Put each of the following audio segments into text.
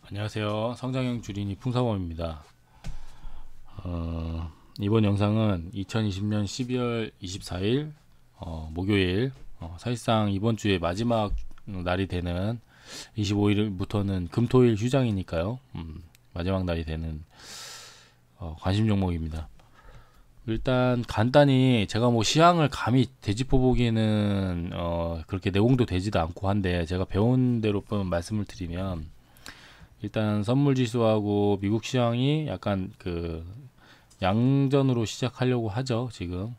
안녕하세요. 성장형 주린이 풍사범입니다. 이번 영상은 2020년 12월 24일 목요일, 사실상 이번 주에 마지막 날이 되는 25일부터는 금토일 휴장이니까요. 마지막 날이 되는 관심 종목입니다. 일단 간단히 제가 뭐 시황을 감히 되짚어 보기에는 그렇게 내공도 되지도 않고 한데, 제가 배운 대로 말씀을 드리면, 일단 선물 지수하고 미국 시황이 약간 그 양전으로 시작하려고 하죠. 지금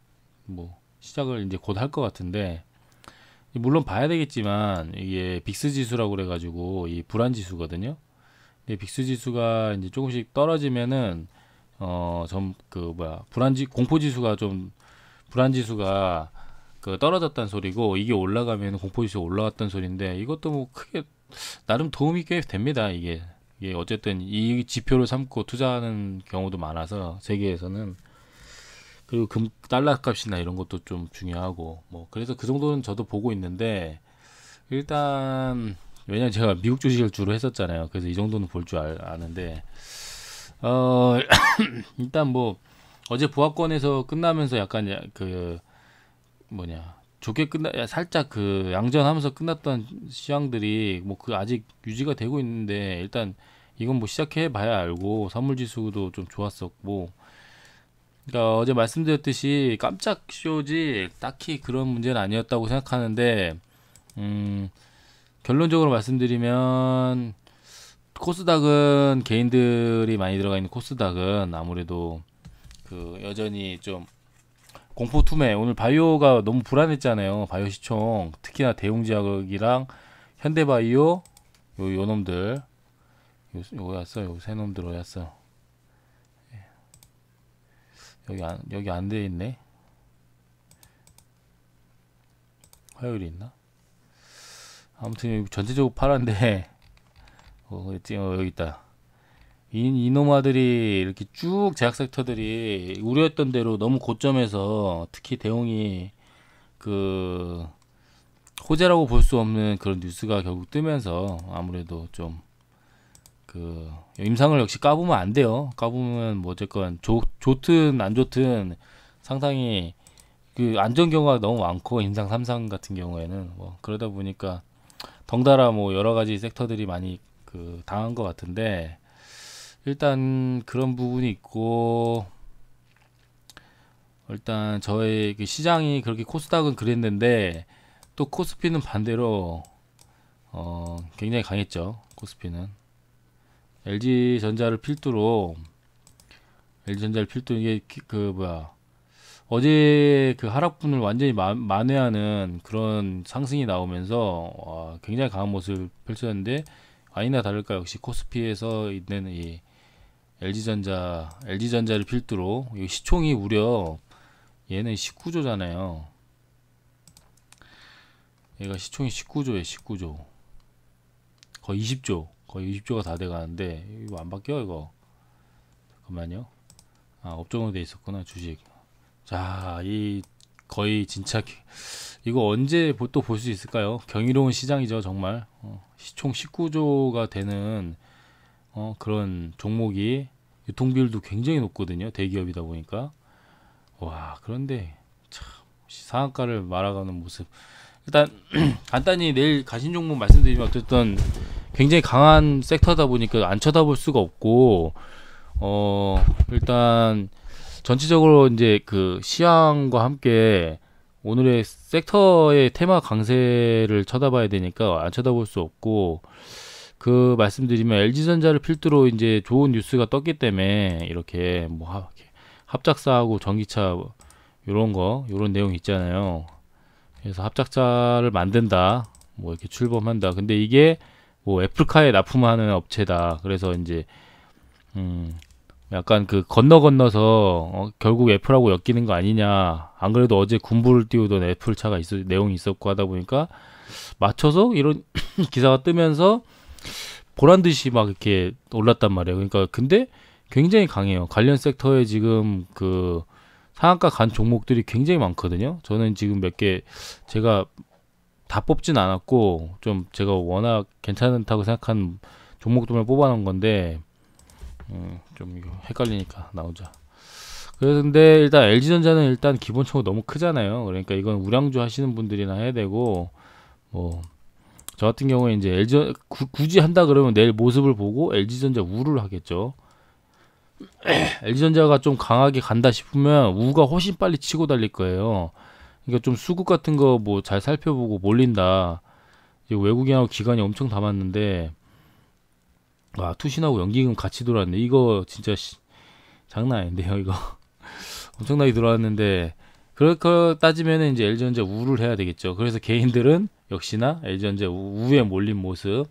뭐 시작을 이제 곧 할 것 같은데, 물론 봐야 되겠지만 이게 빅스 지수라고 그래가지고 이 불안 지수거든요. 근데 빅스 지수가 이제 조금씩 떨어지면은 좀 그 뭐야, 공포 지수가 좀, 불안 지수가 그 떨어졌다는 소리고, 이게 올라가면 공포 지수가 올라갔다는 소리인데, 이것도 뭐 크게 나름 도움이 꽤 됩니다. 이게 어쨌든 이 지표를 삼고 투자하는 경우도 많아서 세계에서는. 그리고 달러 값이나 이런 것도 좀 중요하고, 뭐 그래서 그 정도는 저도 보고 있는데, 일단 왜냐면 제가 미국 주식을 주로 했었잖아요. 그래서 이 정도는 볼 줄 아는데, 어 일단 뭐 어제 보합권에서 끝나면서 약간 그 뭐냐, 좋게 살짝 그 양전하면서 끝났던 시황들이 뭐 그 아직 유지가 되고 있는데, 일단 이건 뭐 시작해 봐야 알고, 선물 지수도 좀 좋았었고, 그러니까 어제 말씀드렸듯이 깜짝 쇼지 딱히 그런 문제는 아니었다고 생각하는데, 음 결론적으로 말씀드리면, 코스닥은 개인들이 많이 들어가 있는 코스닥은 아무래도 그 여전히 좀 공포투매, 오늘 바이오가 너무 불안했잖아요. 바이오 시총, 특히나 대웅제약이랑 현대바이오, 요 놈들, 요 왔어, 요 세 놈들 왔어. 여기 안 돼 있네. 화요일이 있나? 아무튼 전체적으로 팔았는데 여기 있다. 이놈아들이 이렇게 쭉 제약 섹터들이 우려했던 대로 너무 고점에서, 특히 대웅이 그 호재라고 볼 수 없는 그런 뉴스가 결국 뜨면서, 아무래도 좀 그 임상을 역시 까보면 안 돼요. 까보면 뭐 어쨌건 좋든 안 좋든 상당히 그 안전 경우가 너무 많고, 임상 3상 같은 경우에는 뭐 그러다 보니까 덩달아 뭐 여러 가지 섹터들이 많이 그 당한 것 같은데, 일단 그런 부분이 있고, 일단 저의 그 시장이 그렇게, 코스닥은 그랬는데 또 코스피는 반대로 굉장히 강했죠. 코스피는 LG전자를 필두로, 이게 그 뭐야, 어제 그 하락분을 완전히 만회하는 그런 상승이 나오면서 굉장히 강한 모습을 펼쳤는데, 아니나 다를까 역시 코스피에서 있는 이 LG전자를 필두로, 이 시총이 무려, 얘는 19조잖아요. 얘가 시총이 19조에 19조, 거의 20조, 거의 20조가 다 돼가는데, 이거 안 바뀌어 이거. 잠깐만요. 업종으로 돼 있었구나, 주식. 자, 이 거의 진짜 이거 언제 또 볼 수 있을까요? 경이로운 시장이죠, 정말. 시총 19조가 되는 그런 종목이, 유통비율도 굉장히 높거든요. 대기업이다 보니까. 와, 그런데 참 상한가를 말아가는 모습. 일단 간단히 내일 가신 종목 말씀드리면, 어쨌든 굉장히 강한 섹터다 보니까 안 쳐다볼 수가 없고, 일단 전체적으로 이제 그 시황과 함께 오늘의 섹터의 테마 강세를 쳐다봐야 되니까 안 쳐다볼 수 없고, 그 말씀드리면 LG전자를 필두로 이제 좋은 뉴스가 떴기 때문에, 이렇게 뭐 합작사하고 전기차 요런 내용 있잖아요. 그래서 합작사를 만든다, 뭐 이렇게 출범한다. 근데 이게 뭐 애플카에 납품하는 업체다. 그래서 이제 약간 그 건너서 결국 애플하고 엮이는 거 아니냐. 안 그래도 어제 군부를 띄우던 애플차가 내용이 있었고 하다 보니까 맞춰서 이런 기사가 뜨면서 보란 듯이 막 이렇게 올랐단 말이에요. 그러니까 근데 굉장히 강해요. 관련 섹터에 지금 그 상한가 간 종목들이 굉장히 많거든요. 저는 지금 몇 개 제가 다 뽑진 않았고, 좀 제가 워낙 괜찮다고 생각한 종목들만 뽑아놓은 건데 좀 이거 헷갈리니까 나오자. 그런데 일단 LG전자는 일단 기본적으로 너무 크잖아요. 그러니까 이건 우량주 하시는 분들이나 해야 되고, 뭐 저 같은 경우에 이제 굳이 한다 그러면 내일 모습을 보고 LG전자 우를 하겠죠. LG전자가 좀 강하게 간다 싶으면 우가 훨씬 빨리 치고 달릴 거예요. 그러니까 좀 수급 같은 거 뭐 잘 살펴보고 몰린다. 이제 외국인하고 기관이 엄청 담았는데, 와, 투신하고 연기금 같이 들어왔네. 이거 진짜 장난 아닌데요, 이거. 엄청나게 들어왔는데, 그렇게 따지면 이제 LG전자 우를 해야 되겠죠. 그래서 개인들은 역시나 LG전자 우에 몰린 모습.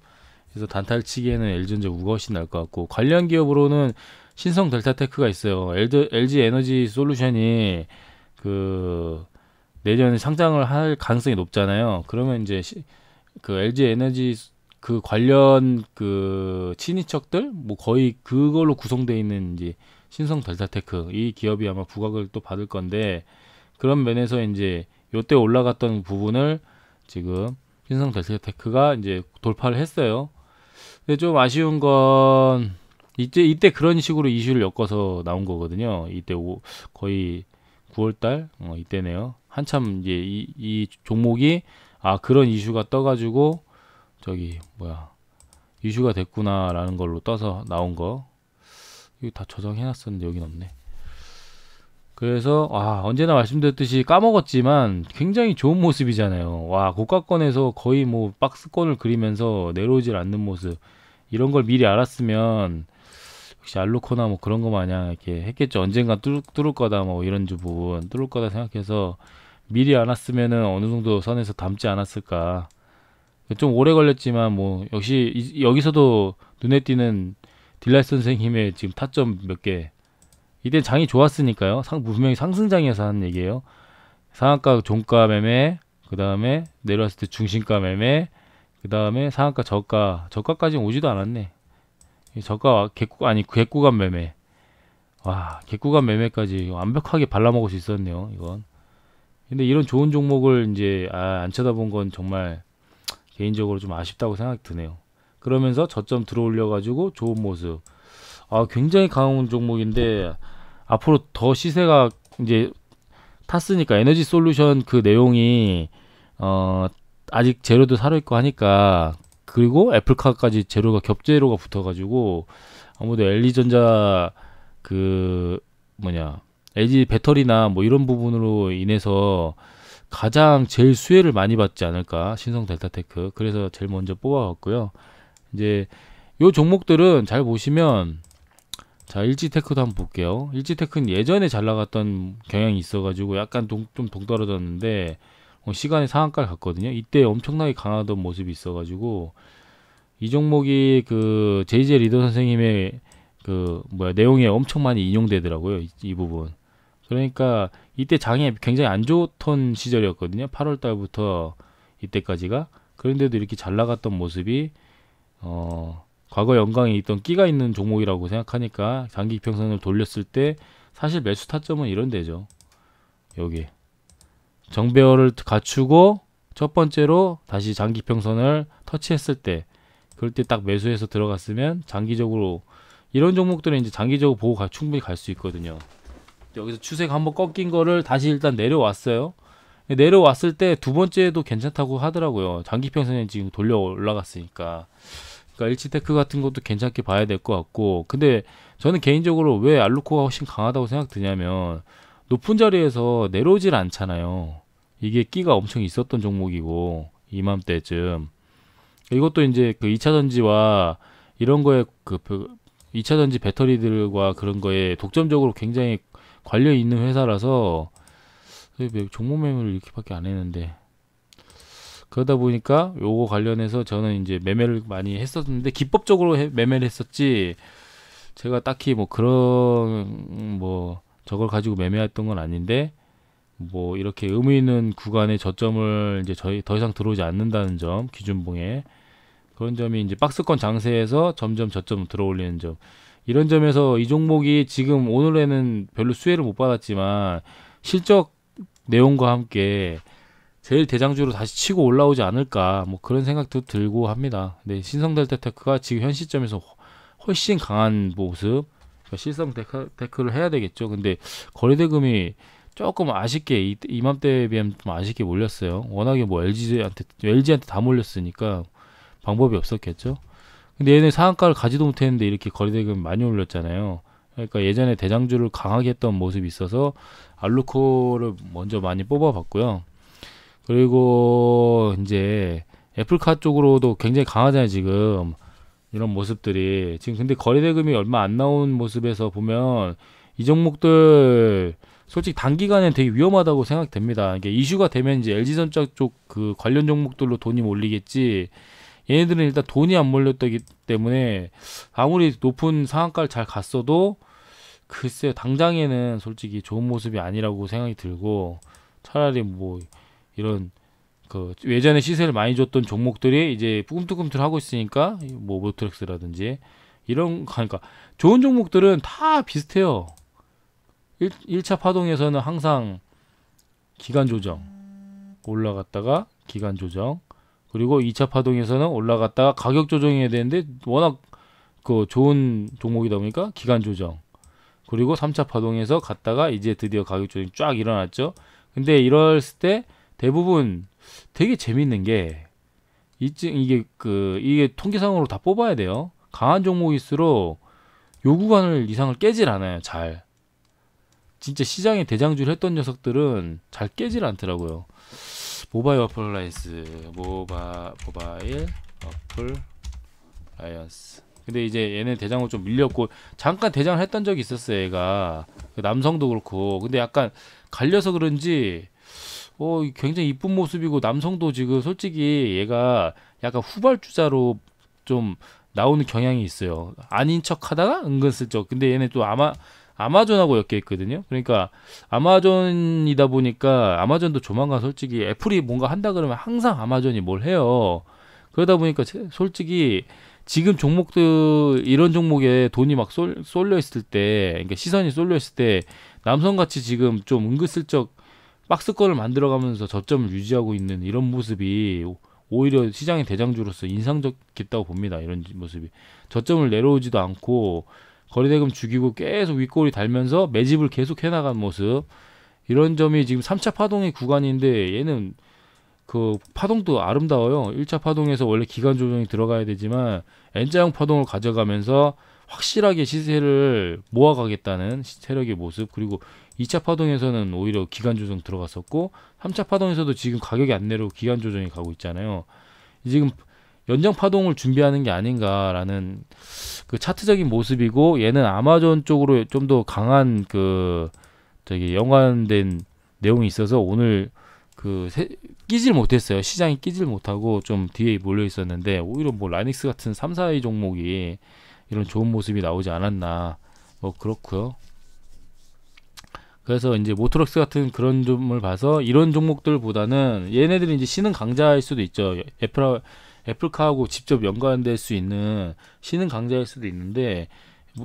그래서 단타를 치기에는 LG전자 우가 훨씬 나을 것 같고, 관련 기업으로는 신성 델타테크가 있어요. LG 에너지 솔루션이 그 내년에 상장을 할 가능성이 높잖아요. 그러면 이제 그 LG 에너지 그 관련 그 친인척들 뭐 거의 그걸로 구성되어 있는 이제 신성 델타테크 이 기업이 아마 부각을 또 받을 건데, 그런 면에서 이제 요때 올라갔던 부분을 지금 신성 델타테크가 이제 돌파를 했어요. 근데 좀 아쉬운 건 이때 그런 식으로 이슈를 엮어서 나온 거거든요. 이때 거의 9월달 이때네요. 한참 이제 이 종목이 그런 이슈가 떠가지고 저기 뭐야 이슈가 됐구나라는 걸로 떠서 나온 거. 이거 다 저장해놨었는데 여긴 없네. 그래서 언제나 말씀드렸듯이 까먹었지만 굉장히 좋은 모습이잖아요. 와, 고가권에서 거의 뭐 박스권을 그리면서 내려오질 않는 모습, 이런 걸 미리 알았으면 역시 알루코나 뭐 그런 거 마냥 이렇게 했겠죠. 언젠가 뚫을 거다 뭐 이런 부분 뚫을 거다 생각해서 미리 알았으면은 어느 정도 선에서 담지 않았을까. 좀 오래 걸렸지만 뭐 역시 여기서도 눈에 띄는 딜라이 선생님의 지금 타점 몇 개. 이때 장이 좋았으니까요. 분명히 상승장에서 하는 얘기예요. 상한가 종가 매매, 그 다음에 내려왔을 때 중심가 매매, 그 다음에 상한가 저가까지 오지도 않았네. 저가 객구간 매매. 와, 객구간 매매까지 완벽하게 발라먹을 수 있었네요, 이건. 근데 이런 좋은 종목을 이제 안 쳐다본 건 정말 개인적으로 좀 아쉽다고 생각이 드네요. 그러면서 저점 들어올려 가지고 좋은 모습. 굉장히 강한 종목인데 앞으로 더 시세가 이제 탔으니까 에너지 솔루션 그 내용이 아직 재료도 살아있고 하니까, 그리고 애플카까지 재료가 겹재료가 붙어가지고 아무래도 LG전자 그 LG 배터리나 뭐 이런 부분으로 인해서 가장 제일 수혜를 많이 받지 않을까, 신성 델타테크. 그래서 제일 먼저 뽑아왔고요. 이제 요 종목들은 잘 보시면, 자, 일지테크도 한번 볼게요. 일지테크는 예전에 잘 나갔던 경향이 있어가지고 약간 좀 동떨어졌는데 시간이 상한가를 갔거든요. 이때 엄청나게 강하던 모습이 있어가지고 이 종목이 그 JJ 리더 선생님의 그 내용에 엄청 많이 인용되더라고요. 이 부분. 그러니까 이때 장이 굉장히 안 좋던 시절이었거든요. 8월 달부터 이때까지가. 그런데도 이렇게 잘 나갔던 모습이 과거 영광에 있던 끼가 있는 종목이라고 생각하니까 장기 이평선을 돌렸을 때 사실 매수 타점은 이런 데죠. 여기 정배열을 갖추고 첫 번째로 다시 장기 이평선을 터치했을 때, 그럴 때 딱 매수해서 들어갔으면 장기적으로 이런 종목들은 이제 장기적으로 보고 충분히 갈 수 있거든요. 여기서 추세가 한번 꺾인 거를 다시 일단 내려왔어요. 내려왔을 때 두 번째도 괜찮다고 하더라고요. 장기 이평선이 지금 돌려 올라갔으니까. 그러니까 일치테크 같은 것도 괜찮게 봐야 될 것 같고, 근데 저는 개인적으로 왜 알루코가 훨씬 강하다고 생각드냐면 높은 자리에서 내려오질 않잖아요. 이게 끼가 엄청 있었던 종목이고 이맘때쯤. 이것도 이제 그 2차전지와 이런 거에 그 2차전지 배터리들과 그런 거에 독점적으로 굉장히 관련 있는 회사라서 종목 매매를 이렇게밖에 안 했는데, 그러다 보니까 요거 관련해서 저는 이제 매매를 많이 했었는데 기법적으로 매매를 했었지, 제가 딱히 뭐 그런 저걸 가지고 매매했던 건 아닌데, 뭐 이렇게 의미 있는 구간의 저점을 이제 더 이상 들어오지 않는다는 점, 기준봉에 그런 점이 이제 박스권 장세에서 점점 저점 들어올리는 점, 이런 점에서 이 종목이 지금 오늘에는 별로 수혜를 못 받았지만 실적 내용과 함께 제일 대장주로 다시 치고 올라오지 않을까 뭐 그런 생각도 들고 합니다. 근데 신성델타테크가 지금 현 시점에서 훨씬 강한 모습, 그러니까 실성 테크를 해야 되겠죠. 근데 거래대금이 조금 아쉽게 이맘때에 비하면 좀 아쉽게 몰렸어요. 워낙에 뭐 LG한테 다 몰렸으니까 방법이 없었겠죠. 근데 얘네 상한가를 가지도 못했는데 이렇게 거래대금 많이 올렸잖아요. 그러니까 예전에 대장주를 강하게 했던 모습이 있어서 알루코를 먼저 많이 뽑아봤고요. 그리고 이제 애플카 쪽으로도 굉장히 강하잖아요 지금 이런 모습들이 지금. 근데 거래대금이 얼마 안 나온 모습에서 보면 이 종목들 솔직히 단기간엔 되게 위험하다고 생각됩니다. 이게 이슈가 되면 이제 LG전자 쪽 그 관련 종목들로 돈이 몰리겠지, 얘네들은 일단 돈이 안 몰렸기 때문에 아무리 높은 상한가를 잘 갔어도 글쎄 당장에는 솔직히 좋은 모습이 아니라고 생각이 들고, 차라리 뭐 이런 그 예전에 시세를 많이 줬던 종목들이 이제 꿈틀꿈틀 하고 있으니까 뭐 모트렉스라든지 이런, 그러니까 좋은 종목들은 다 비슷해요. 1차 파동에서는 항상 기간 조정 올라갔다가 기간 조정, 그리고 2차 파동에서는 올라갔다가 가격 조정해야 되는데 워낙 그 좋은 종목이다 보니까 기간 조정, 그리고 3차 파동에서 갔다가 이제 드디어 가격 조정이 쫙 일어났죠. 근데 이럴 때 대부분 되게 재밌는 게 이게 통계상으로 다 뽑아야 돼요. 강한 종목일수록 요 구간을 이상을 깨질 않아요. 잘 진짜 시장에 대장주를 했던 녀석들은 잘 깨질 않더라고요. 모바일 어플라이언스. 근데 이제 얘네 대장으로 좀 밀렸고, 잠깐 대장을 했던 적이 있었어요. 얘가 남성도 그렇고. 근데 약간 갈려서 그런지 굉장히 이쁜 모습이고, 남성도 지금 솔직히 얘가 약간 후발주자로 좀 나오는 경향이 있어요. 아닌 척 하다가 은근슬쩍. 근데 얘네 또 아마존하고 엮여 있거든요. 그러니까 아마존이다 보니까 아마존도 조만간 솔직히 애플이 뭔가 한다 그러면 항상 아마존이 뭘 해요. 그러다 보니까 솔직히 지금 종목들, 이런 종목에 돈이 막 쏠려 있을 때, 그러니까 시선이 쏠려 있을 때 남성같이 지금 좀 은근슬쩍 박스권을 만들어가면서 저점을 유지하고 있는 이런 모습이 오히려 시장의 대장주로서 인상적이었다고 봅니다. 이런 모습이 저점을 내려오지도 않고 거래대금 죽이고 계속 윗골이 달면서 매집을 계속 해나간 모습, 이런 점이 지금 3차 파동의 구간인데 얘는 그 파동도 아름다워요. 1차 파동에서 원래 기간 조정이 들어가야 되지만 N자형 파동을 가져가면서 확실하게 시세를 모아가겠다는 세력의 모습, 그리고 2차 파동에서는 오히려 기간 조정 들어갔었고 3차 파동에서도 지금 가격이 안 내려오고 기간 조정이 가고 있잖아요. 지금 연장 파동을 준비하는 게 아닌가라는 그 차트적인 모습이고, 얘는 아마존 쪽으로 좀 더 강한 그 연관된 내용이 있어서 오늘 끼질 못했어요. 시장이 끼질 못하고 좀 뒤에 몰려 있었는데, 오히려 뭐 라닉스 같은 3, 4위 종목이 이런 좋은 모습이 나오지 않았나, 뭐 그렇고요. 그래서 이제 모토렉스 같은 그런 점을 봐서 이런 종목들보다는 얘네들이 이제 신흥 강자일 수도 있죠. 애플카하고 직접 연관될 수 있는 신흥 강자일 수도 있는데,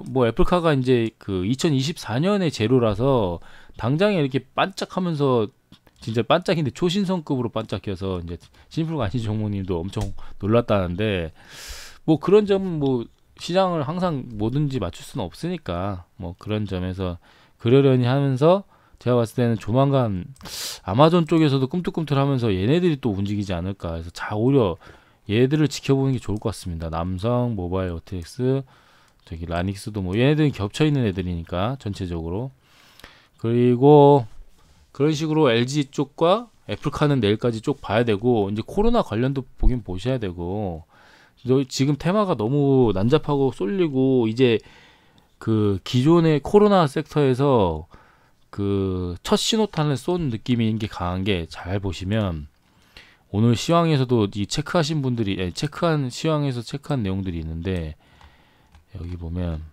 뭐 애플카가 이제 그 2024년의 제로라서 당장에 이렇게 반짝하면서, 진짜 반짝인데 초신성급으로 반짝여서 이제 심플가 아닌 종목님도 엄청 놀랐다는데, 뭐 그런 점, 뭐 시장을 항상 뭐든지 맞출 수는 없으니까 뭐 그런 점에서 그러려니 하면서 제가 봤을 때는 조만간 아마존 쪽에서도 꿈틀꿈틀하면서 얘네들이 또 움직이지 않을까 해서 오히려 얘들을 지켜보는 게 좋을 것 같습니다. 남성, 모바일, 어트엑스, 라닉스도 뭐 얘네들은 겹쳐있는 애들이니까 전체적으로. 그리고 그런 식으로 LG 쪽과 애플카는 내일까지 쪽 봐야 되고, 이제 코로나 관련도 보긴 보셔야 되고, 지금 테마가 너무 난잡하고 쏠리고, 이제 그 기존의 코로나 섹터에서 그 첫 신호탄을 쏜 느낌인 게 강한 게, 잘 보시면 오늘 시황에서도 이 체크하신 분들이 시황에서 체크한 내용들이 있는데, 여기 보면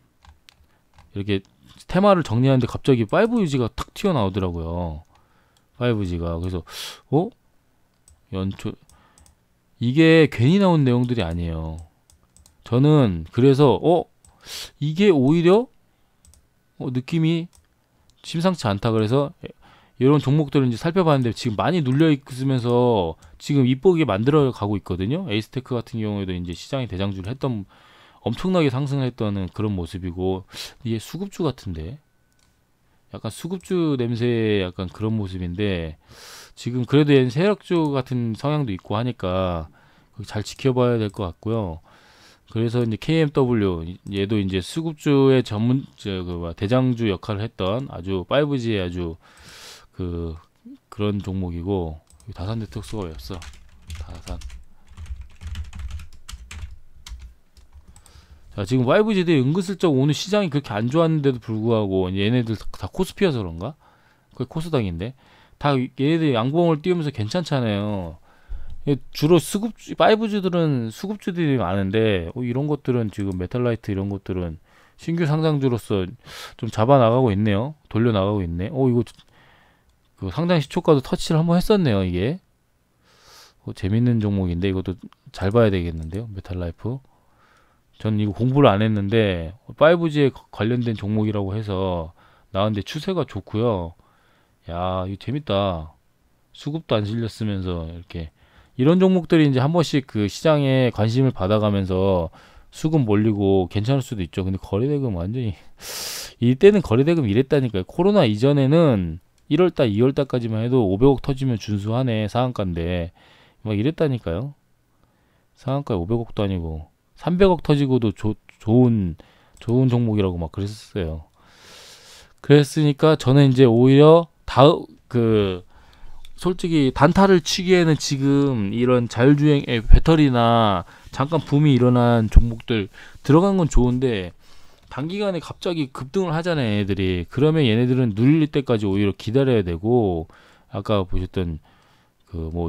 이렇게 테마를 정리하는데 갑자기 5G가 탁 튀어나오더라고요. 5G가. 그래서 연초 이게 괜히 나온 내용들이 아니에요. 저는 그래서 이게 오히려 느낌이 심상치 않다. 그래서 이런 종목들을 이제 살펴봤는데 지금 많이 눌려 있으면서 지금 이쁘게 만들어 가고 있거든요. 에이스테크 같은 경우에도 이제 시장이 대장주를 했던 엄청나게 상승을 했던 그런 모습이고 이게 수급주 같은데 약간 수급주 냄새 약간 그런 모습인데 지금 그래도 얘는 세력주 같은 성향도 있고 하니까 잘 지켜봐야 될 것 같고요. 그래서 이제 KMW 얘도 이제 수급주의 전문 대장주 역할을 했던 아주 5G의 아주 그런 종목이고 다산 네트워크가 왜 없어? 다산. 자, 지금 5G도 은근슬쩍 오늘 시장이 그렇게 안 좋았는데도 불구하고 얘네들 다 코스피여서 그런가? 그게 코스닥인데 다 얘네들이 양봉을 띄우면서 괜찮잖아요. 주로 수급주 5G들은 수급주들이 많은데 이런 것들은 지금 메탈라이트 이런 것들은 신규 상장주로서 좀 잡아 나가고 있네요. 돌려 나가고 있네. 이거 그 상장 시초가도 터치를 한번 했었네요. 이게 재밌는 종목인데 이것도 잘 봐야 되겠는데요. 메탈라이프. 저는 이거 공부를 안 했는데 5G에 관련된 종목이라고 해서 나왔는데 추세가 좋고요. 야, 이거 재밌다. 수급도 안 실렸으면서 이렇게 이런 종목들이 이제 한 번씩 그 시장에 관심을 받아가면서 수급 몰리고 괜찮을 수도 있죠. 근데 거래대금 완전히 이때는 거래대금 이랬다니까요. 코로나 이전에는 1월달, 2월달까지만 해도 500억 터지면 준수하네 상한가인데 막 이랬다니까요. 상한가에 500억도 아니고 300억 터지고도 좋은 종목이라고 막 그랬었어요. 그랬으니까 저는 이제 오히려 솔직히 단타를 치기에는 지금 이런 자율주행 배터리나 잠깐 붐이 일어난 종목들 들어간 건 좋은데 단기간에 갑자기 급등을 하잖아요, 얘네들이. 그러면 얘네들은 눌릴 때까지 오히려 기다려야 되고 아까 보셨던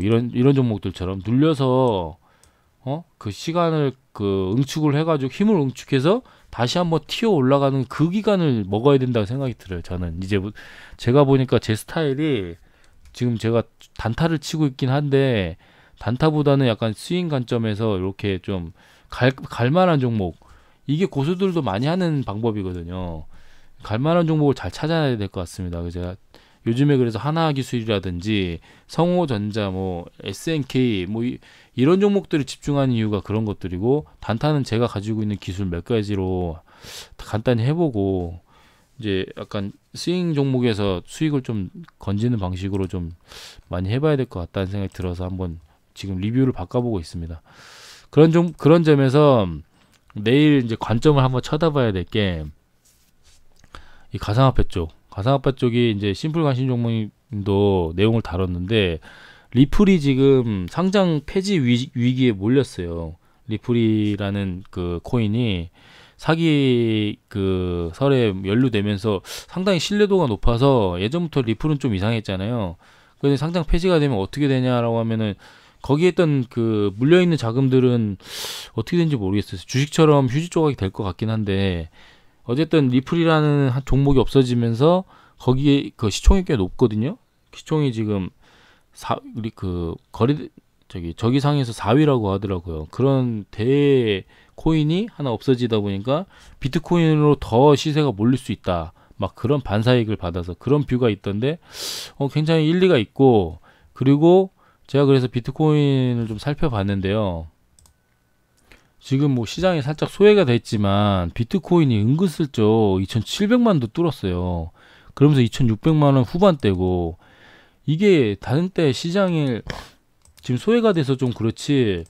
이런 종목들처럼 눌려서 그 시간을 응축을 해가지고 힘을 응축해서 다시 한번 튀어 올라가는 그 기간을 먹어야 된다고 생각이 들어요. 저는 이제 제가 보니까 제 스타일이 지금 제가 단타를 치고 있긴 한데 단타보다는 약간 스윙 관점에서 이렇게 좀 갈만한 종목, 이게 고수들도 많이 하는 방법이거든요. 갈만한 종목을 잘 찾아야 될 것 같습니다. 제가 요즘에 그래서 하나기술이라든지 성호전자, SNK 이런 종목들을 집중하는 이유가 그런 것들이고, 단타는 제가 가지고 있는 기술 몇 가지로 간단히 해보고 이제 약간 스윙 종목에서 수익을 좀 건지는 방식으로 좀 많이 해봐야 될 것 같다는 생각이 들어서 한번 지금 리뷰를 바꿔보고 있습니다. 그런 점에서 내일 이제 관점을 한번 쳐다봐야 될 게 이 가상화폐 쪽이 이제 심플 관심 종목도 내용을 다뤘는데 리플이 지금 상장 폐지 위기에 몰렸어요. 리플이라는 그 코인이 사기 설에 연루되면서 상당히 신뢰도가 높아서 예전부터 리플은 좀 이상했잖아요. 그런데 상장 폐지가 되면 어떻게 되냐라고 하면은 거기에 있던 물려있는 자금들은 어떻게 되는지 모르겠어요. 주식처럼 휴지 조각이 될 것 같긴 한데 어쨌든 리플이라는 한 종목이 없어지면서 거기에 시총이 꽤 높거든요. 시총이 지금 저기상에서 4위라고 하더라고요. 그런 대 코인이 하나 없어지다 보니까 비트코인으로 더 시세가 몰릴 수 있다. 막 그런 반사이익을 받아서 그런 뷰가 있던데 굉장히 일리가 있고, 그리고 제가 그래서 비트코인을 좀 살펴봤는데요. 지금 시장이 살짝 소외가 됐지만 비트코인이 은근슬쩍 2,700만도 뚫었어요. 그러면서 2,600만원 후반대고, 이게 다른 때 시장에 지금 소외가 돼서 좀 그렇지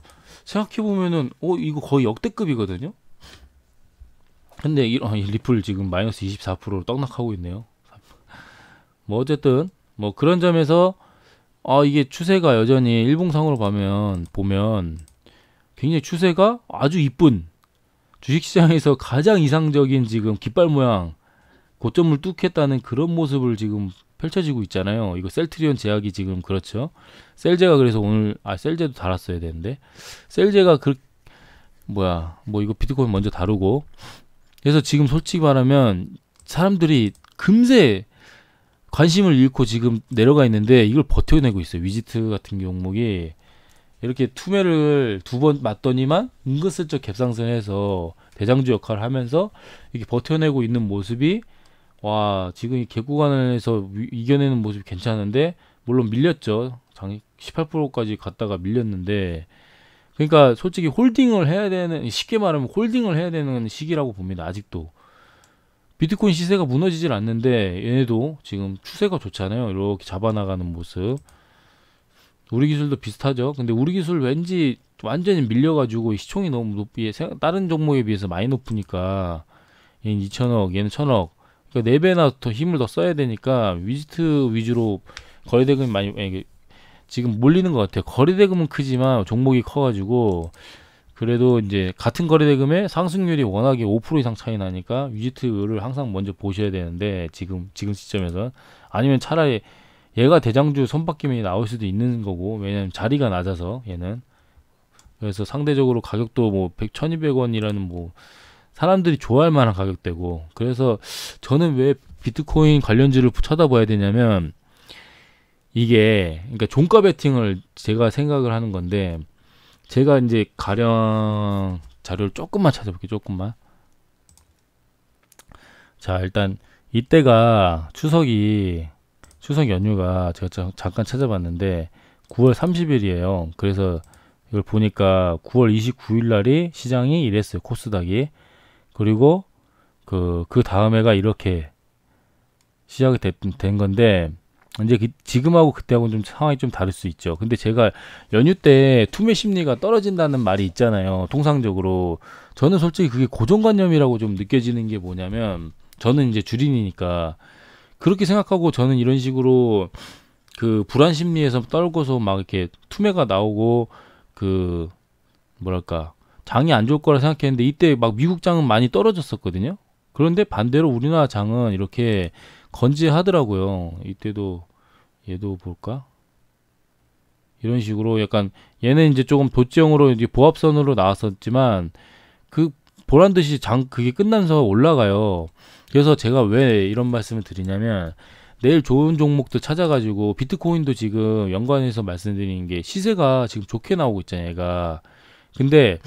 생각해보면은 이거 거의 역대급이거든요. 근데 리플 지금 마이너스 24%로 떡락하고 있네요. 어쨌든 그런 점에서 이게 추세가 여전히 일봉상으로 보면 굉장히 추세가 아주 이쁜, 주식시장에서 가장 이상적인 지금 깃발 모양 고점을 뚝했다는 그런 모습을 지금 펼쳐지고 있잖아요. 이거 셀트리온 제약이 지금 그렇죠. 셀제가 그래서 오늘 셀제도 달았어야 되는데 셀제가 이거 비트코인 먼저 다루고, 그래서 지금 솔직히 말하면 사람들이 금세 관심을 잃고 지금 내려가 있는데 이걸 버텨내고 있어요. 위지트 같은 종목이 이렇게 투매를 2번 맞더니만 은근슬쩍 갭상승해서 대장주 역할을 하면서 이렇게 버텨내고 있는 모습이 와, 지금 이 객구간에서 이겨내는 모습이 괜찮은데, 물론 밀렸죠. 18%까지 갔다가 밀렸는데, 그러니까 솔직히 홀딩을 해야 되는, 쉽게 말하면 홀딩을 해야 되는 시기라고 봅니다. 아직도. 비트코인 시세가 무너지질 않는데, 얘네도 지금 추세가 좋잖아요. 이렇게 잡아나가는 모습. 우리 기술도 비슷하죠. 근데 우리 기술 왠지 완전히 밀려가지고 시총이 너무 높이, 다른 종목에 비해서 많이 높으니까, 얘는 2천억, 얘는 1천억. 그러니까 4배나 더 힘을 더 써야 되니까 위지트 위주로 거래대금이 많이 지금 몰리는 것 같아요. 거래대금은 크지만 종목이 커가지고 그래도 이제 같은 거래대금에 상승률이 워낙에 5% 이상 차이 나니까 위지트를 항상 먼저 보셔야 되는데 지금 시점에서 아니면 차라리 얘가 대장주 선박기면이 나올 수도 있는 거고 왜냐면 자리가 낮아서 얘는 그래서 상대적으로 가격도 뭐 1200원이라는 뭐 사람들이 좋아할 만한 가격대고 그래서 저는 왜 비트코인 관련주를 쳐다봐야 되냐면 이게 그러니까 종가 베팅을 제가 생각을 하는 건데 제가 이제 가령 자료를 조금만 찾아볼게요. 조금만. 자, 일단 이때가 추석 연휴가 제가 잠깐 찾아봤는데 9월 30일이에요. 그래서 이걸 보니까 9월 29일 날이 시장이 이랬어요. 코스닥이. 그리고 그 다음 해가 이렇게 시작이 된 건데 이제 지금하고 그때하고는 좀 상황이 좀 다를 수 있죠. 근데 제가 연휴 때 투매 심리가 떨어진다는 말이 있잖아요. 통상적으로 저는 솔직히 그게 고정관념이라고 좀 느껴지는 게 뭐냐면 저는 이제 주린이니까 그렇게 생각하고 저는 이런 식으로 그 불안 심리에서 떨고서 막 이렇게 투매가 나오고 그 뭐랄까 장이 안 좋을 거라 생각했는데 이때 막 미국 장은 많이 떨어졌었거든요. 그런데 반대로 우리나라 장은 이렇게 건재하더라고요. 이때도 얘도 볼까? 이런 식으로 약간 얘는 이제 조금 도지형으로 이제 보합선으로 나왔었지만 그 보란 듯이 그게 끝나면서 올라가요. 그래서 제가 왜 이런 말씀을 드리냐면 내일 좋은 종목도 찾아가지고 비트코인도 지금 연관해서 말씀드리는 게 시세가 지금 좋게 나오고 있잖아요. 얘가 근데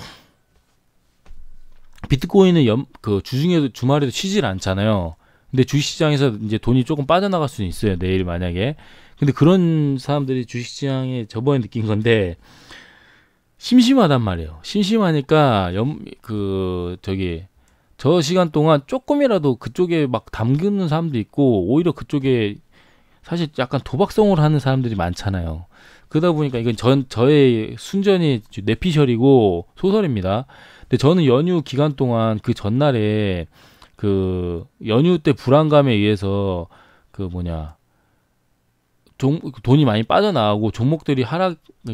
비트코인은 그 주중에도 주말에도 쉬질 않잖아요. 근데 주식시장에서 이제 돈이 조금 빠져나갈 수는 있어요. 내일 만약에. 근데 그런 사람들이 주식시장에 저번에 느낀 건데 심심하단 말이에요. 심심하니까 저 시간 동안 조금이라도 그쪽에 막 담그는 사람도 있고 오히려 그쪽에 사실 약간 도박성을 하는 사람들이 많잖아요. 그러다 보니까 이건 저의 순전히 뇌피셜이고 소설입니다. 근데 저는 연휴 기간 동안 그 전날에 그 연휴 때 불안감에 의해서 그 뭐냐 돈이 많이 빠져나가고 종목들이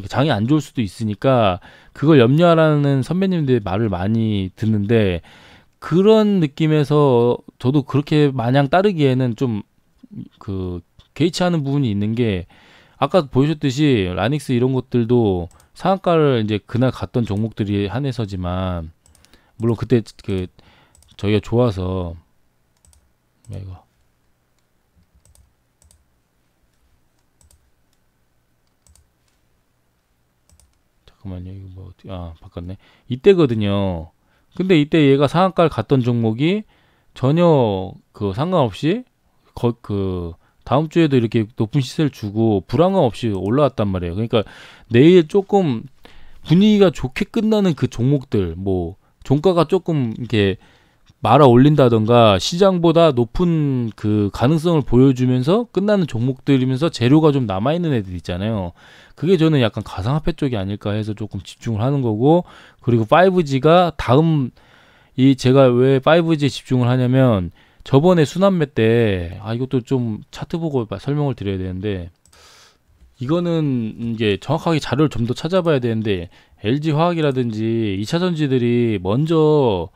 장이 안 좋을 수도 있으니까 그걸 염려하라는 선배님들의 말을 많이 듣는데 그런 느낌에서 저도 그렇게 마냥 따르기에는 좀 개의치 않은 부분이 있는 게 아까 보셨듯이 라닉스 이런 것들도 상한가를 이제 그날 갔던 종목들이 한해서지만 물론 그때 저희가 좋아서 이거 잠깐만요 이거 바꿨네 이때거든요. 근데 이때 얘가 상한가를 갔던 종목이 전혀 상관없이 다음 주에도 이렇게 높은 시세를 주고 불안감 없이 올라왔단 말이에요. 그러니까 내일 조금 분위기가 좋게 끝나는 그 종목들 뭐 종가가 조금 이렇게 말아 올린다던가 시장보다 높은 그 가능성을 보여주면서 끝나는 종목들이면서 재료가 좀 남아있는 애들 있잖아요. 그게 저는 약간 가상화폐 쪽이 아닐까 해서 조금 집중을 하는 거고 그리고 5G가 제가 왜 5G에 집중을 하냐면 저번에 순환매 때 이것도 좀 차트 보고 설명을 드려야 되는데 이거는 이제 정확하게 자료를 좀 더 찾아봐야 되는데 LG화학이라든지 2차전지들이 먼저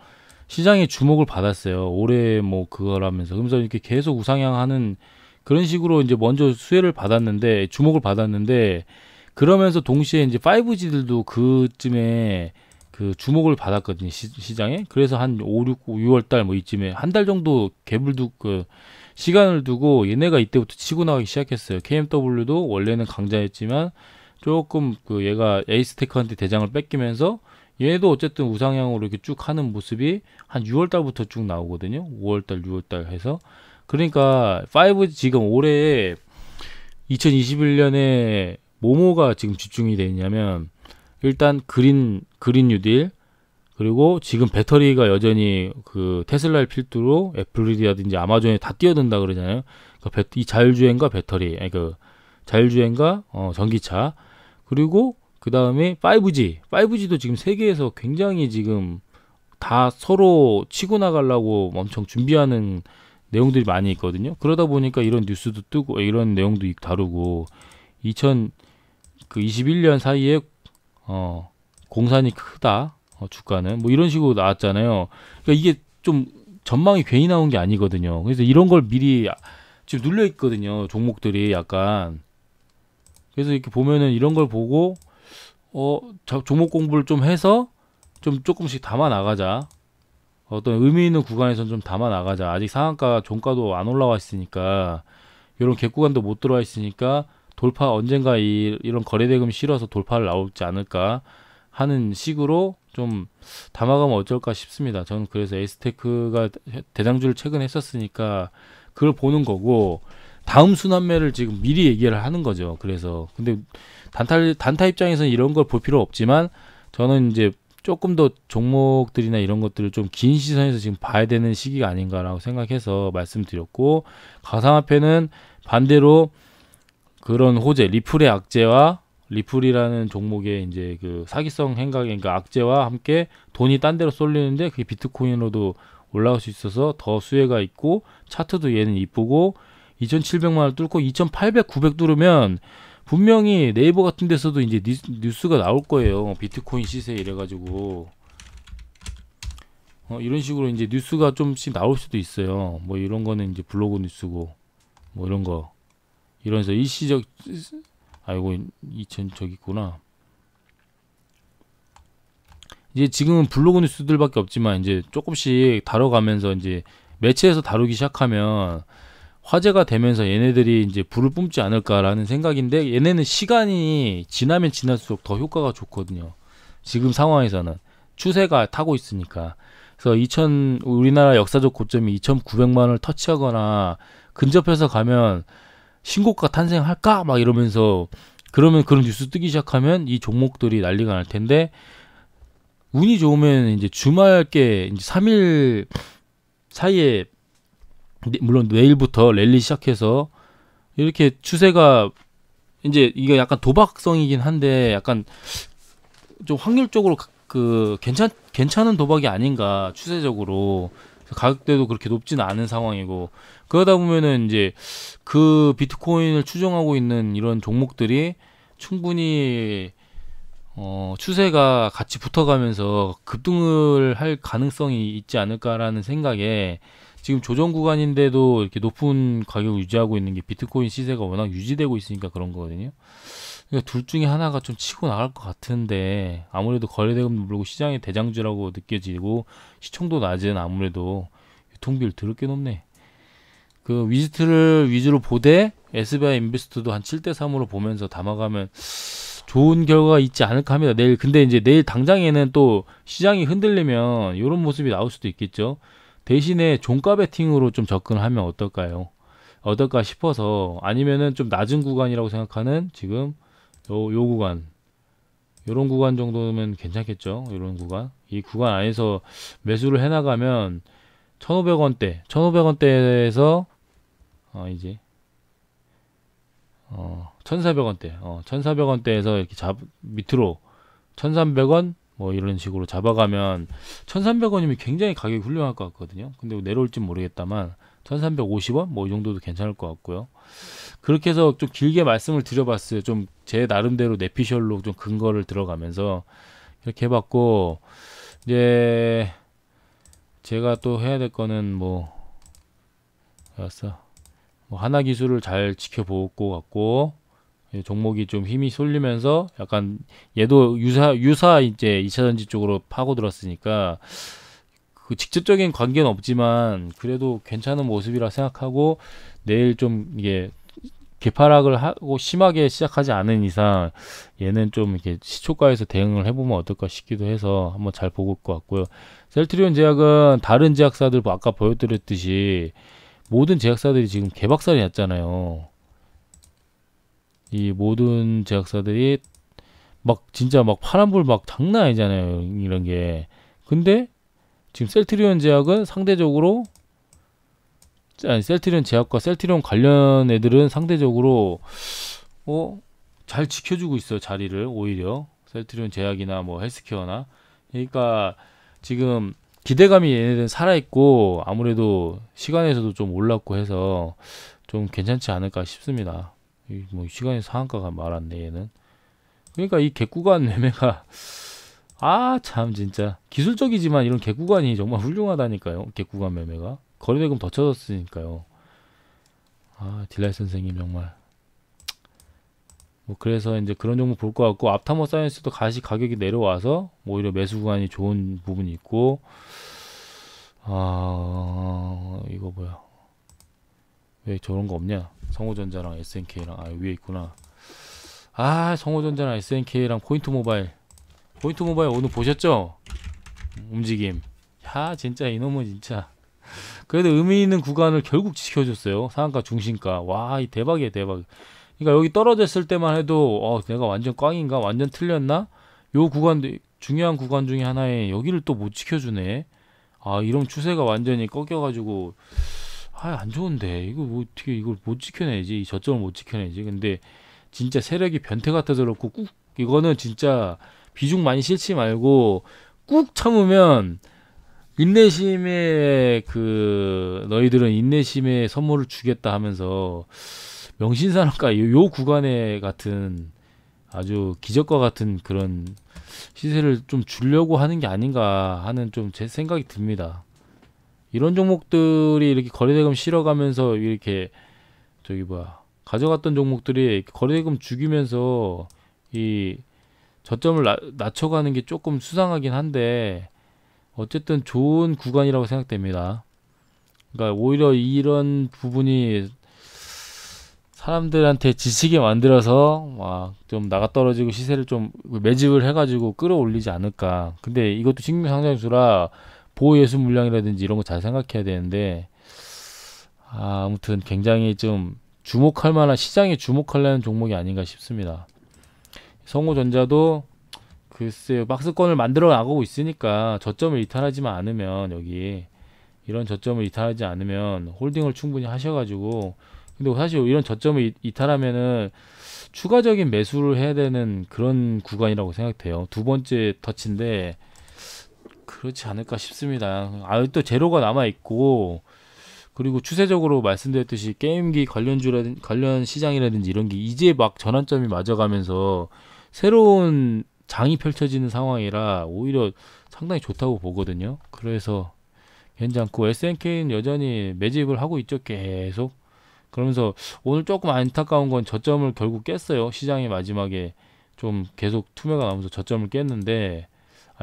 시장에 주목을 받았어요. 올해 뭐 그거라면서. 그러면서 이렇게 계속 우상향하는 그런 식으로 이제 먼저 주목을 받았는데 그러면서 동시에 이제 5G들도 그쯤에 주목을 받았거든요. 시장에. 그래서 한 6월 달 뭐 이쯤에 한 달 정도 시간을 두고 얘네가 이때부터 치고 나가기 시작했어요. KMW도 원래는 강자였지만 조금 얘가 에이스테크한테 대장을 뺏기면서 얘도 어쨌든 우상향으로 이렇게 쭉 하는 모습이 한 6월 달부터 쭉 나오거든요. 5월 달, 6월 달 해서 그러니까 5G 지금 올해 2021년에 뭐뭐가 지금 집중이 되어 있냐면 일단 그린 뉴딜, 그리고 지금 배터리가 여전히 그 테슬라를 필두로 애플이라든지 아마존에 다 뛰어든다 그러잖아요. 이 자율주행과 배터리, 아니 그 자율주행과 전기차, 그리고 그 다음에 5G도 지금 세계에서 굉장히 지금 다 서로 치고 나가려고 엄청 준비하는 내용들이 많이 있거든요. 그러다 보니까 이런 뉴스도 뜨고 이런 내용도 다루고 2021년 사이에 공산이 크다, 주가는 뭐 이런 식으로 나왔잖아요. 그러니까 이게 좀 전망이 괜히 나온 게 아니거든요. 그래서 이런 걸 미리 지금 눌려 있거든요, 종목들이 약간. 그래서 이렇게 보면은 이런 걸 보고 종목 공부를 좀 해서 좀 조금씩 담아 나가자. 어떤 의미 있는 구간에선 좀 담아 나가자. 아직 상한가, 종가도 안 올라와 있으니까, 이런 갭구간도 못 들어와 있으니까 돌파 언젠가 이런 거래대금이 실어서 돌파를 나오지 않을까 하는 식으로 좀 담아가면 어쩔까 싶습니다. 저는 그래서 에스테크가 대장주를 최근에 했었으니까 그걸 보는 거고, 다음 순환매를 지금 미리 얘기를 하는 거죠. 그래서 근데 단타 입장에서는 이런 걸 볼 필요 없지만, 저는 이제 조금 더 종목들이나 이런 것들을 좀 긴 시선에서 지금 봐야 되는 시기가 아닌가라고 생각해서 말씀드렸고, 가상화폐는 반대로 그런 호재, 리플의 악재와 리플이라는 종목의 이제 그 사기성 행각의, 그러니까 악재와 함께 돈이 딴 데로 쏠리는데 그게 비트코인으로도 올라갈 수 있어서 더 수혜가 있고, 차트도 얘는 이쁘고 2,700만 원 뚫고 2,800, 900 뚫으면 분명히 네이버 같은 데서도 이제 뉴스가 나올 거예요. 비트코인 시세 이래가지고 이런 식으로 이제 뉴스가 좀씩 나올 수도 있어요. 뭐 이런 거는 이제 블로그 뉴스고, 뭐 이런 거 이러면서 일시적, 아이고 2000 저기 있구나. 이제 지금은 블로그 뉴스들밖에 없지만 이제 조금씩 다뤄가면서 이제 매체에서 다루기 시작하면 화제가 되면서 얘네들이 이제 불을 뿜지 않을까라는 생각인데, 얘네는 시간이 지나면 지날수록 더 효과가 좋거든요. 지금 상황에서는 추세가 타고 있으니까. 그래서 우리나라 역사적 고점이 2,900만 원을 터치하거나 근접해서 가면 신고가 탄생할까 막 이러면서, 그러면 그런 뉴스 뜨기 시작하면 이 종목들이 난리가 날 텐데, 운이 좋으면 이제 주말께 이제 3일 사이에, 물론 내일부터 랠리 시작해서 이렇게 추세가, 이제 이게 약간 도박성이긴 한데 약간 좀 확률적으로 그 괜찮은 도박이 아닌가, 추세적으로. 가격대도 그렇게 높지는 않은 상황이고, 그러다 보면은 이제 그 비트코인을 추종하고 있는 이런 종목들이 충분히 추세가 같이 붙어가면서 급등을 할 가능성이 있지 않을까라는 생각에, 지금 조정 구간인데도 이렇게 높은 가격을 유지하고 있는 게 비트코인 시세가 워낙 유지되고 있으니까 그런 거거든요. 그러니까 둘 중에 하나가 좀 치고 나갈 것 같은데, 아무래도 거래대금 물고 시장의 대장주라고 느껴지고 시총도 낮은, 아무래도 유통비율 더럽게 높네. 그 위즈트를 위주로 보되 SBI 인베스트도 한 7대3으로 보면서 담아가면 좋은 결과가 있지 않을까 합니다. 내일, 근데 이제 내일 당장에는 또 시장이 흔들리면 이런 모습이 나올 수도 있겠죠. 대신에 종가 베팅으로 좀 접근하면 어떨까 싶어서, 아니면은 좀 낮은 구간이라고 생각하는 지금 요 구간, 요런 구간 정도면 괜찮겠죠. 요런 구간, 이 구간 안에서 매수를 해나가면 1,500원대에서 이제 1,400원대, 1,400원대에서 이렇게 밑으로 1,300원 뭐 이런 식으로 잡아가면, 1,300원이면 굉장히 가격이 훌륭할 것 같거든요. 근데 내려올지 모르겠다만 1,350원 뭐 이 정도도 괜찮을 것 같고요. 그렇게 해서 좀 길게 말씀을 드려봤어요. 좀 제 나름대로 내피셜로 좀 근거를 들어가면서 이렇게 해봤고, 이제 제가 또 해야 될 거는 뭐 하나기술을 잘 지켜볼 것 같고, 종목이 좀 힘이 쏠리면서 약간 얘도 유사 이제 2차전지 쪽으로 파고들었으니까 그 직접적인 관계는 없지만 그래도 괜찮은 모습이라 생각하고, 내일 좀 이게 개파락을 하고 심하게 시작하지 않은 이상 얘는 좀 이렇게 시초가에서 대응을 해보면 어떨까 싶기도 해서 한번 잘 보고 올 것 같고요. 셀트리온 제약은 다른 제약사들 아까 보여드렸듯이 모든 제약사들이 지금 개박살이 났잖아요. 이 모든 제약사들이 막 진짜 막 파란불 막 장난 아니잖아요. 이런 게. 근데 지금 셀트리온 제약은 상대적으로, 아니 셀트리온 제약과 셀트리온 관련 애들은 상대적으로 잘 지켜주고 있어요. 자리를 오히려 셀트리온 제약이나 뭐 헬스케어나. 그러니까 지금 기대감이 얘네들은 살아있고 아무래도 시간에서도 좀 올랐고 해서 좀 괜찮지 않을까 싶습니다. 뭐 시간의 상한가가 말았네 얘는. 그러니까 이 객구간 매매가 참 진짜 기술적이지만 이런 객구간이 정말 훌륭하다니까요. 객구간 매매가 거래대금 더 쳐졌으니까요. 딜라이 선생님 정말 뭐 그래서 이제 그런 종목 볼 것 같고, 앞타모 사이언스도 가격이 내려와서 오히려 매수 구간이 좋은 부분이 있고, 이거 뭐야, 왜 저런 거 없냐? 성호전자랑 SNK랑 위에 있구나. 성호전자랑 SNK랑 포인트 모바일 오늘 보셨죠? 움직임. 진짜 이놈은 진짜 그래도 의미 있는 구간을 결국 지켜줬어요. 상한가 중심가. 이 대박이에요, 대박. 그러니까 여기 떨어졌을 때만 해도 내가 완전 꽝인가, 완전 틀렸나, 요 구간도 중요한 구간 중에 하나에 여기를 또 못 지켜주네. 이런 추세가 완전히 꺾여가지고 안 좋은데 이거 어떻게 이걸 못 지켜내지, 이 저점을 못 지켜내지. 근데 진짜 세력이 변태 같아서 그렇고, 꾹 이거는 진짜 비중 많이 싫지 말고 꾹 참으면 인내심의 너희들은 인내심의 선물을 주겠다 하면서 명신산업가 요 구간에 같은 아주 기적과 같은 그런 시세를 좀 주려고 하는 게 아닌가 하는 좀 제 생각이 듭니다. 이런 종목들이 이렇게 거래대금 실어가면서 이렇게 가져갔던 종목들이 거래대금 죽이면서 이 저점을 낮춰가는 게 조금 수상하긴 한데 어쨌든 좋은 구간이라고 생각됩니다. 그러니까 오히려 이런 부분이 사람들한테 지치게 만들어서 좀 나가 떨어지고 시세를 좀 매집을 해가지고 끌어올리지 않을까. 근데 이것도 신규상장주라 보호예수 물량이라든지 이런 거 잘 생각해야 되는데, 아무튼 굉장히 좀 주목할 만한, 시장에 주목할 만한 종목이 아닌가 싶습니다. 성호전자도 글쎄요, 박스권을 만들어 나가고 있으니까 저점을 이탈하지만 않으면, 여기 이런 저점을 이탈하지 않으면 홀딩을 충분히 하셔가지고, 근데 사실 이런 저점을 이탈하면은 추가적인 매수를 해야 되는 그런 구간이라고 생각돼요. 두 번째 터치인데 그렇지 않을까 싶습니다. 또 제로가 남아 있고, 그리고 추세적으로 말씀드렸듯이 게임기 관련 시장이라든지 이런 게 이제 막 전환점이 맞아가면서 새로운 장이 펼쳐지는 상황이라 오히려 상당히 좋다고 보거든요. 그래서 괜찮고, SNK는 여전히 매집을 하고 있죠, 계속. 그러면서 오늘 조금 안타까운 건 저점을 결국 깼어요. 시장의 마지막에 좀 계속 투매가 나오면서 저점을 깼는데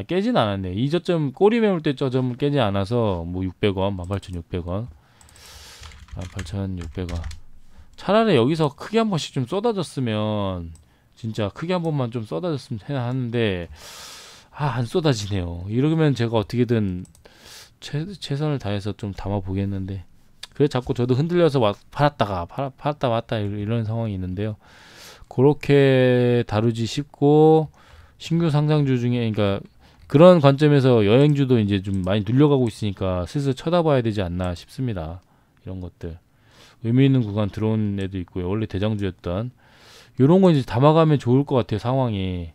깨진 않았네. 이 저점, 꼬리 메울 때 저점을 깨지 않아서 뭐 600원, 18,600원, 18,600원. 차라리 여기서 크게 한 번씩 좀 쏟아졌으면, 진짜 크게 한 번만 좀 쏟아졌으면 하는데 안 쏟아지네요. 이러면 제가 어떻게든 최선을 다해서 좀 담아 보겠는데, 그래 자꾸 저도 흔들려서 팔았다 왔다 이런 상황이 있는데요. 그렇게 다루지 싶고, 신규 상장주 중에, 그러니까 그런 관점에서 여행주도 이제 좀 많이 눌려가고 있으니까 슬슬 쳐다봐야 되지 않나 싶습니다. 이런 것들 의미 있는 구간 들어온 애도 있고요. 원래 대장주였던 이런 거 이제 담아가면 좋을 것 같아요. 상황이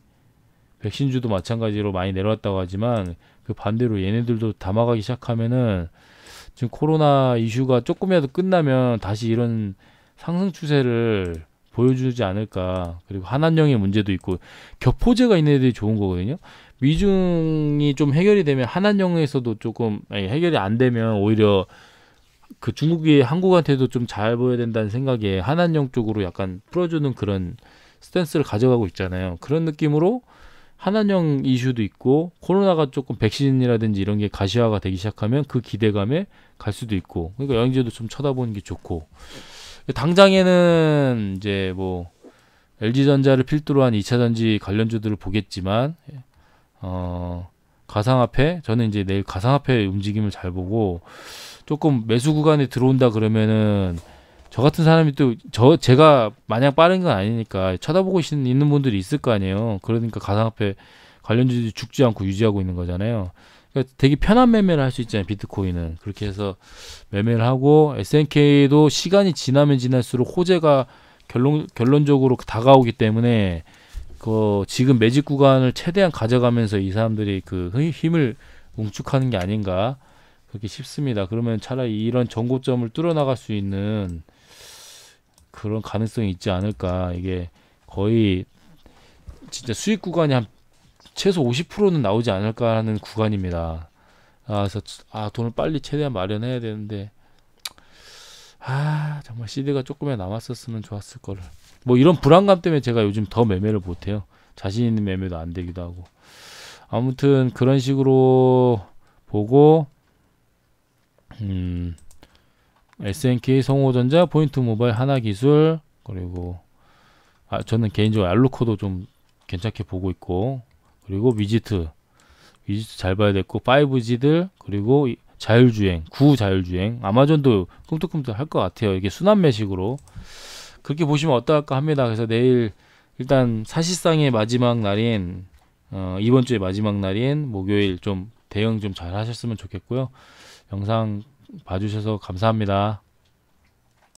백신주도 마찬가지로 많이 내려왔다고 하지만, 그 반대로 얘네들도 담아가기 시작하면은 지금 코로나 이슈가 조금이라도 끝나면 다시 이런 상승 추세를 보여주지 않을까. 그리고 한한령의 문제도 있고, 격포제가 있는 애들이 좋은 거거든요. 미중이 좀 해결이 되면 한한령에서도 조금, 해결이 안 되면 오히려 그 중국이 한국한테도 좀 잘 보여야 된다는 생각에 한한령 쪽으로 약간 풀어주는 그런 스탠스를 가져가고 있잖아요. 그런 느낌으로 한한령 이슈도 있고, 코로나가 조금 백신이라든지 이런 게 가시화가 되기 시작하면 그 기대감에 갈 수도 있고, 그러니까 여행지도 좀 쳐다보는 게 좋고, 당장에는 이제 뭐 LG전자를 필두로 한 2차전지 관련주들을 보겠지만, 가상화폐, 저는 이제 내일 가상화폐 움직임을 잘 보고, 조금 매수 구간에 들어온다 그러면은 저 같은 사람이 또 제가 마냥 빠른 건 아니니까 쳐다보고 있는 분들이 있을 거 아니에요. 그러니까 가상화폐 관련주들이 죽지 않고 유지하고 있는 거잖아요. 그러니까 되게 편한 매매를 할 수 있잖아요. 비트코인은 그렇게 해서 매매를 하고 SNK도 시간이 지나면 지날수록 호재가 결론적으로 다가오기 때문에 그 지금 매집 구간을 최대한 가져가면서 이 사람들이 그 힘을 응축하는 게 아닌가 그렇게 싶습니다. 그러면 차라리 이런 전고점을 뚫어나갈 수 있는 그런 가능성이 있지 않을까. 이게 거의 진짜 수익 구간이 한 최소 50%는 나오지 않을까 하는 구간입니다. 그래서 돈을 빨리 최대한 마련해야 되는데 정말 시드가 조금이나 남았었으면 좋았을 거를. 뭐 이런 불안감 때문에 제가 요즘 더 매매를 못해요. 자신 있는 매매도 안 되기도 하고. 아무튼 그런 식으로 보고 SNK, 성호전자, 포인트모바일, 하나기술 그리고 저는 개인적으로 알루코도 좀 괜찮게 보고 있고 그리고 위지트 잘 봐야 됐고 5G들 그리고 자율주행 구자율주행 아마존도 꿈틀꿈틀 할 것 같아요. 이게 순환매식으로 그렇게 보시면 어떨까 합니다. 그래서 내일 일단 사실상의 마지막 날인 이번 주의 마지막 날인 목요일 좀 대응 좀 잘 하셨으면 좋겠고요. 영상 봐주셔서 감사합니다.